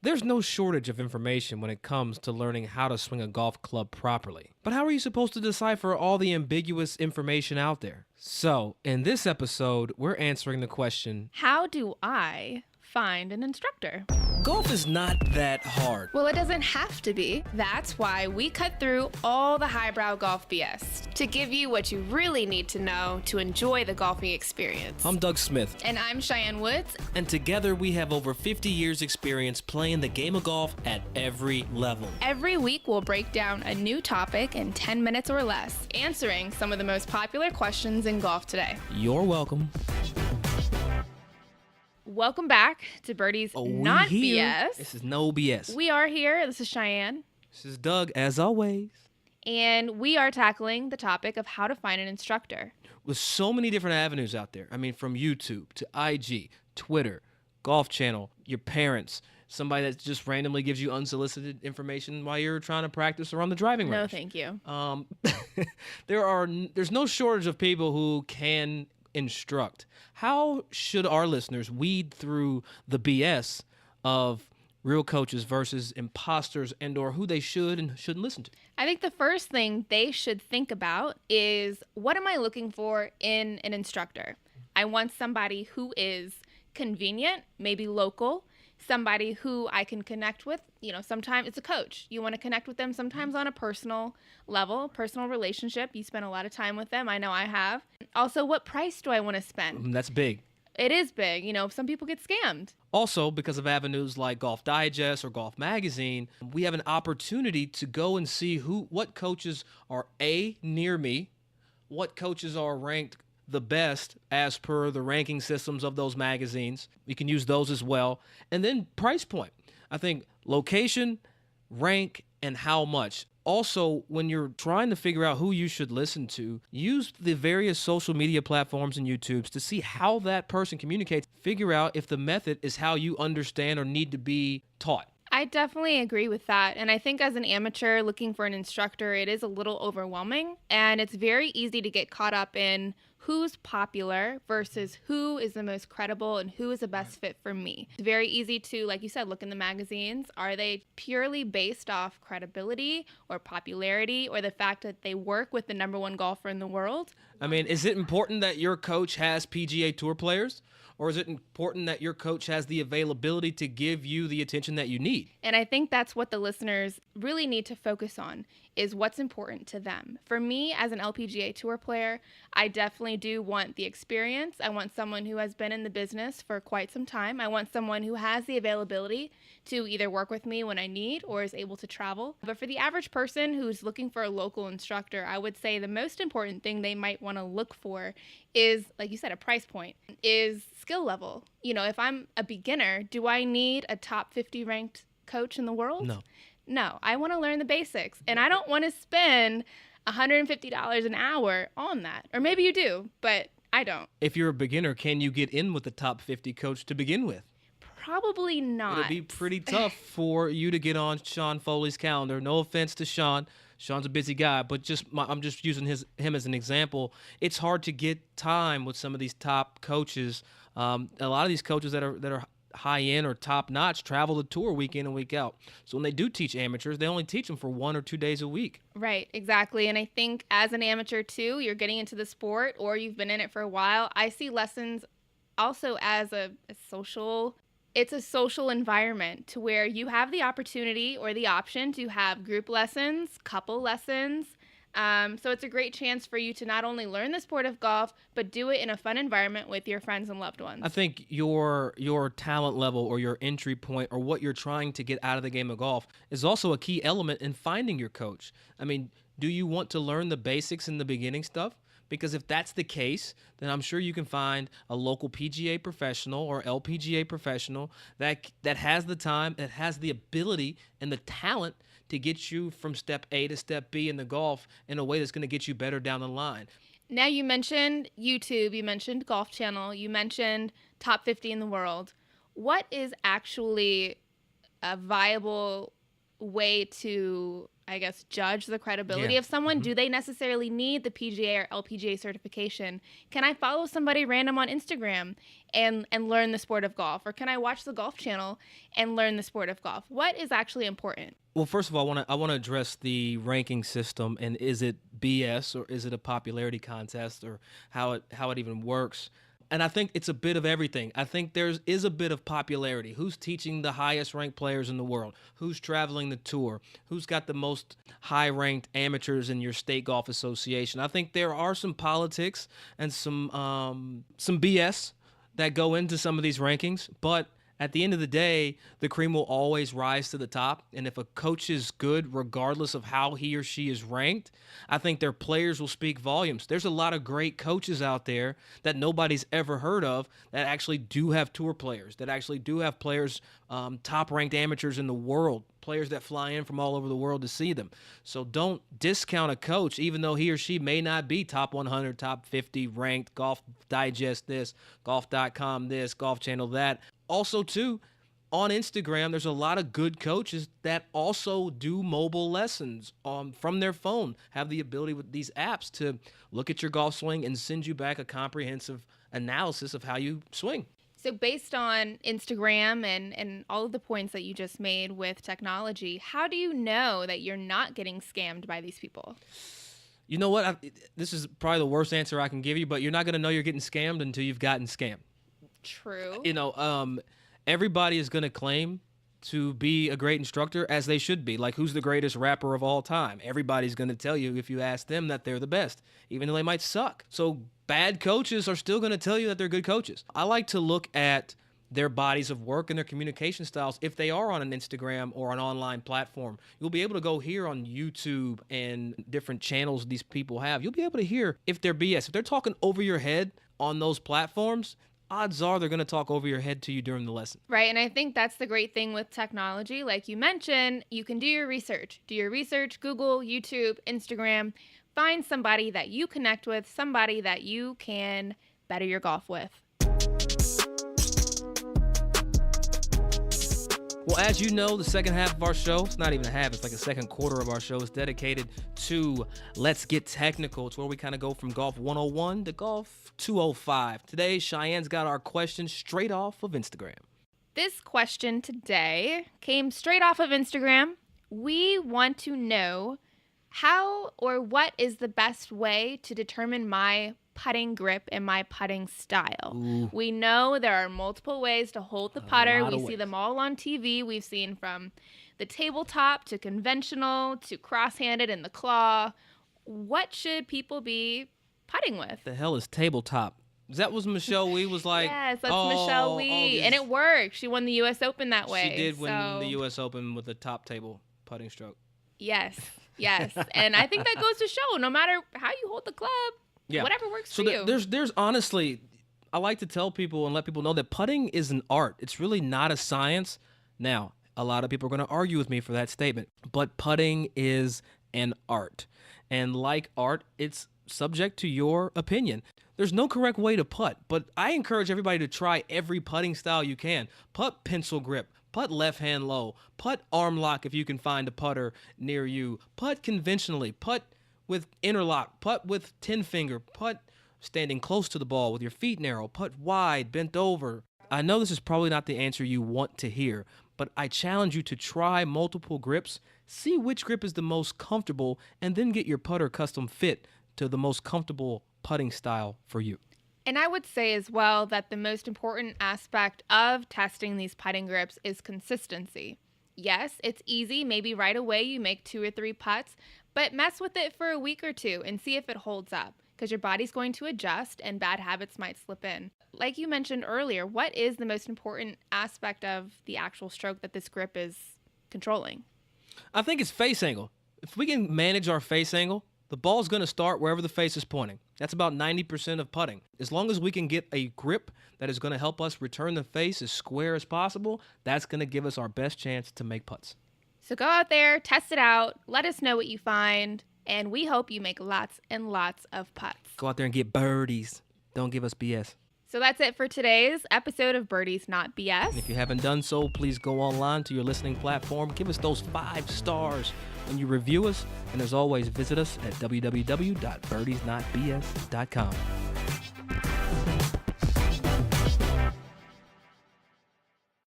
There's no shortage of information when it comes to learning how to swing a golf club properly. But how are you supposed to decipher all the ambiguous information out there? So, in this episode, we're answering the question. How do I find an instructor? Golf is not that hard. Well, it doesn't have to be. That's why we cut through all the highbrow golf BS to give you what you really need to know to enjoy the golfing experience. I'm Doug Smith. And I'm Cheyenne Woods. And together we have over 50 years experience playing the game of golf at every level. Every week we'll break down a new topic in 10 minutes or less, answering some of the most popular questions in golf today. You're welcome. Welcome back to Birdie's Not BS. This is no BS. We are here. This is Cheyenne. This is Doug, as always. And we are tackling the topic of how to find an instructor. With so many different avenues out there. I mean, from YouTube to IG, Twitter, Golf Channel, your parents, somebody that just randomly gives you unsolicited information while you're trying to practice or on the driving range. No, thank you. There's no shortage of people who can instruct. How should our listeners weed through the BS of real coaches versus imposters and or who they should and shouldn't listen to? I think the first thing they should think about is, what am I looking for in an instructor? I want somebody who is convenient, maybe local, somebody who I can connect with. You know, sometimes it's a coach. You want to connect with them sometimes on a personal level, personal relationship. You spend a lot of time with them. I know I have. Also, what price do I want to spend? That's big. It is big. You know, some people get scammed. Also, because of avenues like Golf Digest or Golf Magazine, we have an opportunity to go and see what coaches are near me, what coaches are ranked the best as per the ranking systems of those magazines. We can use those as well. And then price point. I think location, rank, and how much. Also, when you're trying to figure out who you should listen to, use the various social media platforms and YouTubes to see how that person communicates. Figure out if the method is how you understand or need to be taught. I definitely agree with that. And I think as an amateur looking for an instructor, it is a little overwhelming. And it's very easy to get caught up in who's popular versus who is the most credible and who is the best fit for me. It's very easy to, like you said, look in the magazines. Are they purely based off credibility or popularity or the fact that they work with the number one golfer in the world? I mean, is it important that your coach has PGA Tour players? Or is it important that your coach has the availability to give you the attention that you need? And I think that's what the listeners really need to focus on, is what's important to them. For me, as an LPGA Tour player, I definitely do want the experience. I want someone who has been in the business for quite some time. I want someone who has the availability to either work with me when I need or is able to travel. But for the average person who's looking for a local instructor, I would say the most important thing they might want to look for is, like you said, a price point, is skill level. You know, if I'm a beginner, do I need a top 50 ranked coach in the world? No, I want to learn the basics, and I don't want to spend $150 an hour on that. Or maybe you do, but I don't. If you're a beginner, can you get in with the top 50 coach to begin with? Probably not. It'll be pretty tough for you to get on Sean Foley's calendar. No offense to Sean. Sean's a busy guy, but I'm just using him as an example. It's hard to get time with some of these top coaches. A lot of these coaches that are high end or top notch travel the tour week in and week out. So when they do teach amateurs, they only teach them for 1 or 2 days a week. Right, exactly. And I think as an amateur too, you're getting into the sport or you've been in it for a while. I see lessons also as a social. It's a social environment to where you have the opportunity or the option to have group lessons, couple lessons. So it's a great chance for you to not only learn the sport of golf, but do it in a fun environment with your friends and loved ones. I think your talent level or your entry point or what you're trying to get out of the game of golf is also a key element in finding your coach. I mean, do you want to learn the basics and the beginning stuff? Because if that's the case, then I'm sure you can find a local PGA professional or LPGA professional that has the time, that has the ability and the talent to get you from step A to step B in the golf in a way that's going to get you better down the line. Now, you mentioned YouTube, you mentioned Golf Channel, you mentioned top 50 in the world. What is actually a viable way to, I guess, judge the credibility of someone? Do they necessarily need the PGA or LPGA certification? Can I follow somebody random on Instagram and learn the sport of golf? Or can I watch the Golf Channel and learn the sport of golf? What is actually important? Well, first of all, I want to address the ranking system, and is it BS or is it a popularity contest, or how it even works? And I think it's a bit of everything. I think there is a bit of popularity. Who's teaching the highest ranked players in the world? Who's traveling the tour? Who's got the most high ranked amateurs in your state golf association? I think there are some politics and some BS that go into some of these rankings, but at the end of the day, the cream will always rise to the top. And if a coach is good, regardless of how he or she is ranked, I think their players will speak volumes. There's a lot of great coaches out there that nobody's ever heard of that actually do have tour players, that actually do have players, top-ranked amateurs in the world, players that fly in from all over the world to see them. So don't discount a coach, even though he or she may not be top 100, top 50 ranked, Golf Digest this, Golf.com this, Golf Channel that. Also, too, on Instagram, there's a lot of good coaches that also do mobile lessons from their phone, have the ability with these apps to look at your golf swing and send you back a comprehensive analysis of how you swing. So based on Instagram and all of the points that you just made with technology, how do you know that you're not getting scammed by these people? You know what? This is probably the worst answer I can give you, but you're not going to know you're getting scammed until you've gotten scammed. True. Everybody is going to claim to be a great instructor, as they should be. Like, who's the greatest rapper of all time? Everybody's going to tell you, if you ask them, that they're the best, even though they might suck. So bad coaches are still going to tell you that they're good coaches. I like to look at their bodies of work and their communication styles. If they are on an Instagram or an online platform, you'll be able to go here on YouTube and different channels these people have. You'll be able to hear if they're BS. If they're talking over your head on those platforms, odds are they're going to talk over your head to you during the lesson. Right, and I think that's the great thing with technology. Like you mentioned, you can do your research. Do your research, Google, YouTube, Instagram. Find somebody that you connect with, somebody that you can better your golf with. Well, as you know, the second half of our show, it's not even a half, it's like a second quarter of our show, is dedicated to Let's Get Technical. It's where we kind of go from Golf 101 to Golf 205. Today, Cheyenne's got our question straight off of Instagram. This question today came straight off of Instagram. We want to know how or what is the best way to determine my putting grip and my putting style. Ooh. We know there are multiple ways to hold the putter. We see them all on TV. We've seen from the tabletop to conventional to cross-handed in the claw. What should people be putting with? The hell is tabletop? That was Michelle Wee was like, yes, that's Michelle Wee. And it worked. She won the U.S. Open that way. She did win the U.S. Open with a top table putting stroke. Yes. And I think that goes to show no matter how you hold the club, whatever works for you. There's honestly, I like to tell people and let people know that putting is an art. It's really not a science. Now, a lot of people are going to argue with me for that statement, but putting is an art. And like art, it's subject to your opinion. There's no correct way to putt, but I encourage everybody to try every putting style you can. Putt pencil grip, putt left hand low, putt arm lock if you can find a putter near you, putt conventionally, putt with interlock, putt with 10-finger, putt standing close to the ball with your feet narrow, putt wide, bent over. I know this is probably not the answer you want to hear, but I challenge you to try multiple grips, see which grip is the most comfortable, and then get your putter custom fit to the most comfortable putting style for you. And I would say as well that the most important aspect of testing these putting grips is consistency. Yes, it's easy. Maybe right away you make 2 or 3 putts, but mess with it for a week or 2 and see if it holds up, because your body's going to adjust and bad habits might slip in. Like you mentioned earlier, what is the most important aspect of the actual stroke that this grip is controlling? I think it's face angle. If we can manage our face angle, the ball's going to start wherever the face is pointing. That's about 90% of putting. As long as we can get a grip that is going to help us return the face as square as possible, that's going to give us our best chance to make putts. So go out there, test it out, let us know what you find, and we hope you make lots and lots of putts. Go out there and get birdies. Don't give us BS. So that's it for today's episode of Birdies Not BS. And if you haven't done so, please go online to your listening platform. Give us those 5 stars when you review us. And as always, visit us at www.birdiesnotbs.com.